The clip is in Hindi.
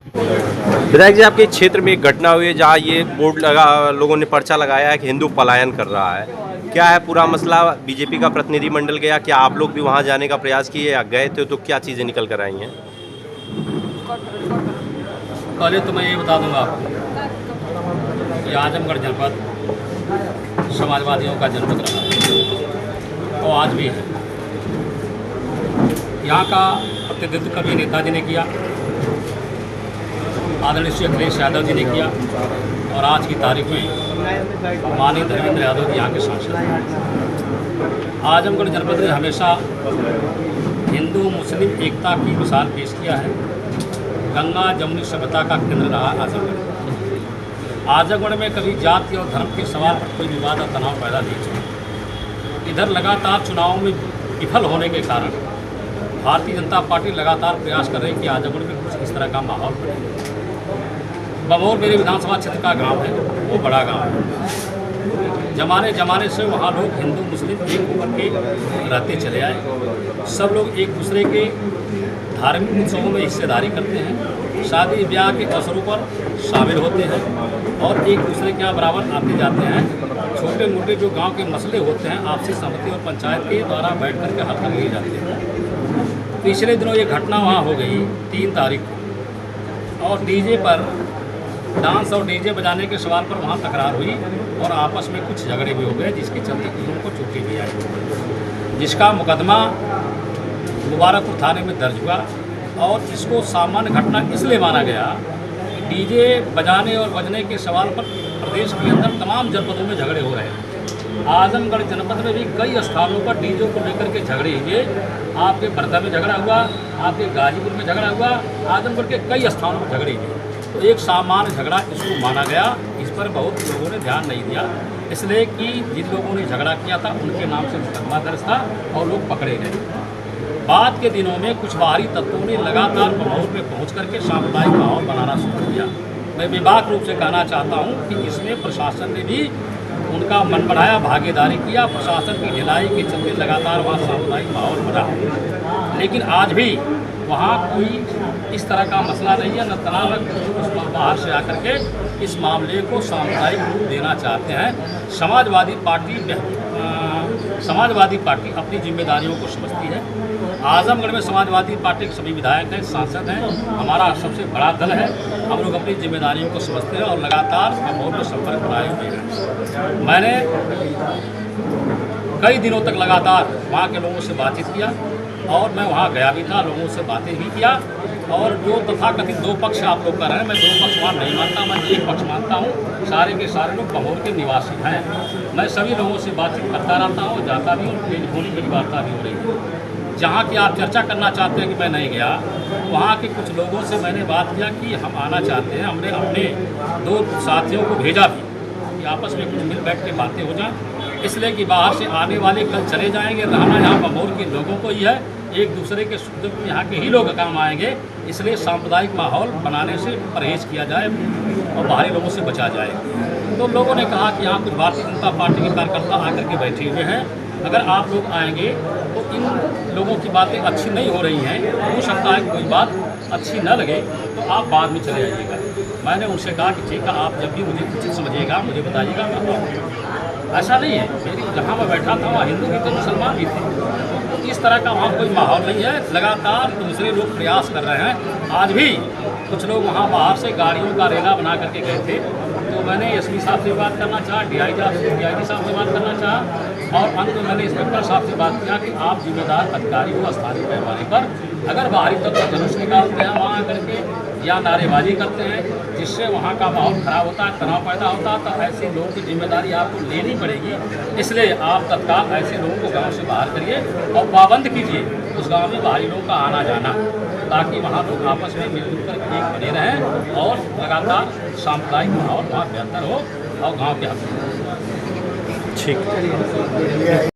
विधायक जी, आपके क्षेत्र में एक घटना हुई है जहाँ ये बोर्ड लगा, लोगों ने पर्चा लगाया है कि हिंदू पलायन कर रहा है। क्या है पूरा मसला? बीजेपी का प्रतिनिधिमंडल गया, क्या आप लोग भी वहाँ जाने का प्रयास किए या गए थे तो क्या चीज़ें निकल कर आई हैं? पहले तो मैं ये बता दूंगा आपको कि आजमगढ़ जनपद समाजवादियों का जनपद रहा और आज भी है। यहाँ का प्रतिनिधित्व कभी नेताजी ने किया, आदरणीय श्री अखिलेश यादव जी ने किया और आज की तारीख में माननीय धर्मेंद्र यादव जी यहाँ के सांसद हैं। आजमगढ़ जनपद ने हमेशा हिंदू मुस्लिम एकता की मिसाल पेश किया है। गंगा जमुनी सभ्यता का केंद्र रहा आजमगढ़। आजमगढ़ में कभी जाति और धर्म के सवाल पर कोई विवाद और तनाव पैदा नहीं हुआ। इधर लगातार चुनावों में विफल होने के कारण भारतीय जनता पार्टी लगातार प्रयास कर रही है कि आजमगढ़ में कुछ इस तरह का माहौल बने। बमौर मेरे विधानसभा क्षेत्र का गांव है, वो बड़ा गांव है। जमाने से वहाँ लोग हिंदू मुस्लिम एक होकर के रहते चले आए। सब लोग एक दूसरे के धार्मिक उत्सवों में हिस्सेदारी करते हैं, शादी ब्याह के अवसरों पर शामिल होते हैं और एक दूसरे के यहाँ बराबर आते जाते हैं। छोटे मोटे जो गांव के मसले होते हैं आपसी सहमति और पंचायत के द्वारा बैठ करके हल कर लिए जाते हैं। पिछले दिनों ये घटना वहाँ हो गई 3 तारीख को, और डीजे पर डांस और डीजे बजाने के सवाल पर वहाँ तकरार हुई और आपस में कुछ झगड़े भी हो गए, जिसके चलते कुछ लोगों को चोटें भी आई, जिसका मुकदमा मुबारकपुर थाने में दर्ज हुआ। और इसको सामान्य घटना इसलिए माना गया कि डीजे बजाने और बजने के सवाल पर प्रदेश के अंदर तमाम जनपदों में झगड़े हो रहे हैं। आजमगढ़ जनपद में भी कई स्थानों पर डीजे को लेकर के झगड़े हुए। आपके बरधा में झगड़ा हुआ, आपके गाजीपुर में झगड़ा हुआ, आजमगढ़ के कई स्थानों पर झगड़े हुए। तो एक सामान्य झगड़ा इसको माना गया। इस पर बहुत लोगों ने ध्यान नहीं दिया, इसलिए कि जिन लोगों ने झगड़ा किया था उनके नाम से मुकदमा दर्ज था और लोग पकड़े गए। बाद के दिनों में कुछ बाहरी तत्वों ने लगातार बमौर में पहुँच करके सांप्रदायिक माहौल बनाना शुरू किया। मैं बेबाक रूप से कहना चाहता हूँ कि इसमें प्रशासन ने भी उनका मन बढ़ाया, भागीदारी किया। प्रशासन की ढिलाई के चलते लगातार वहाँ सांप्रदायिक माहौल बना, लेकिन आज भी वहाँ कोई इस तरह का मसला नहीं है। न तनाव बाहर से आकर के इस मामले को सामुदायिक रूप देना चाहते हैं। समाजवादी पार्टी अपनी जिम्मेदारियों को समझती है। आजमगढ़ में समाजवादी पार्टी के सभी विधायक हैं, सांसद हैं, हमारा सबसे बड़ा दल है। हम लोग अपनी जिम्मेदारियों को समझते हैं और लगातार बमौर में संपर्क बनाए हुए हैं। मैंने कई दिनों तक लगातार वहाँ के लोगों से बातचीत किया और मैं वहाँ गया भी था, लोगों से बातें भी किया। और जो तथाकथित 2 पक्ष आप लोग कर रहे हैं, मैं 2 पक्ष वहाँ नहीं मानता, मैं एक पक्ष मानता हूँ। सारे के सारे लोग बमौर के निवासी हैं। मैं सभी लोगों से बातचीत करता रहता हूँ, जाता भी हूँ, टेलीफोनिक मेरी वार्ता भी हो रही है। जहाँ की आप चर्चा करना चाहते हैं कि मैं नहीं गया, वहाँ के कुछ लोगों से मैंने बात किया कि हम आना चाहते हैं। हमने अपने 2 साथियों को भेजा भी कि आपस में कुछ मिल बैठ के बातें हो जाएं, इसलिए कि बाहर से आने वाले कल चले जाएंगे। रहना यहाँ बमौर के लोगों को ही है, एक दूसरे के सुख दुख में यहाँ के ही लोग काम आएंगे। इसलिए सांप्रदायिक माहौल बनाने से परहेज किया जाए और बाहरी लोगों से बचा जाए। तो लोगों ने कहा कि यहाँ कुछ भारतीय जनता पार्टी के कार्यकर्ता आकर के बैठे हुए हैं, अगर आप लोग आएंगे तो इन लोगों की बातें अच्छी नहीं हो रही हैं, हो सकता है कोई बात अच्छी न लगे तो आप बाद में चले जाइएगा। मैंने उनसे कहा कि ठीक है, आप जब भी मुझे उचित समझिएगा मुझे बताइएगा, मैं आऊँगा। ऐसा नहीं है, मेरी जहाँ मैं बैठा था वहाँ हिंदू भी थे, मुसलमान भी थे। इस तरह का वहाँ कोई माहौल नहीं है। लगातार दूसरे लोग प्रयास कर रहे हैं। आज भी कुछ लोग वहाँ बाहर से गाड़ियों का रेला बना करके गए थे, तो मैंने एसपी साहब से बात करना चाहा, डीआईजी साहब से बात करना चाहा और अंत में मैंने इंस्पेक्टर साहब से बात किया कि आप जिम्मेदार अधिकारी हो स्थानीय पैमाने पर, अगर बाहरी तत्व जुलूस निकालते हैं वहाँ आकर के या नारेबाजी करते हैं जिससे वहाँ का माहौल ख़राब होता है, तनाव पैदा होता है, तो ऐसे लोगों की जिम्मेदारी आपको लेनी पड़ेगी। इसलिए आप तत्काल ऐसे लोगों को गांव से बाहर करिए और पाबंद कीजिए उस गांव में बाहरी लोगों का आना जाना, ताकि वहाँ लोग आपस में मिलजुल कर एक बने रहें और लगातार सांप्रदायिक माहौल वहाँ बेहतर हो और गाँव के हक। ठीक।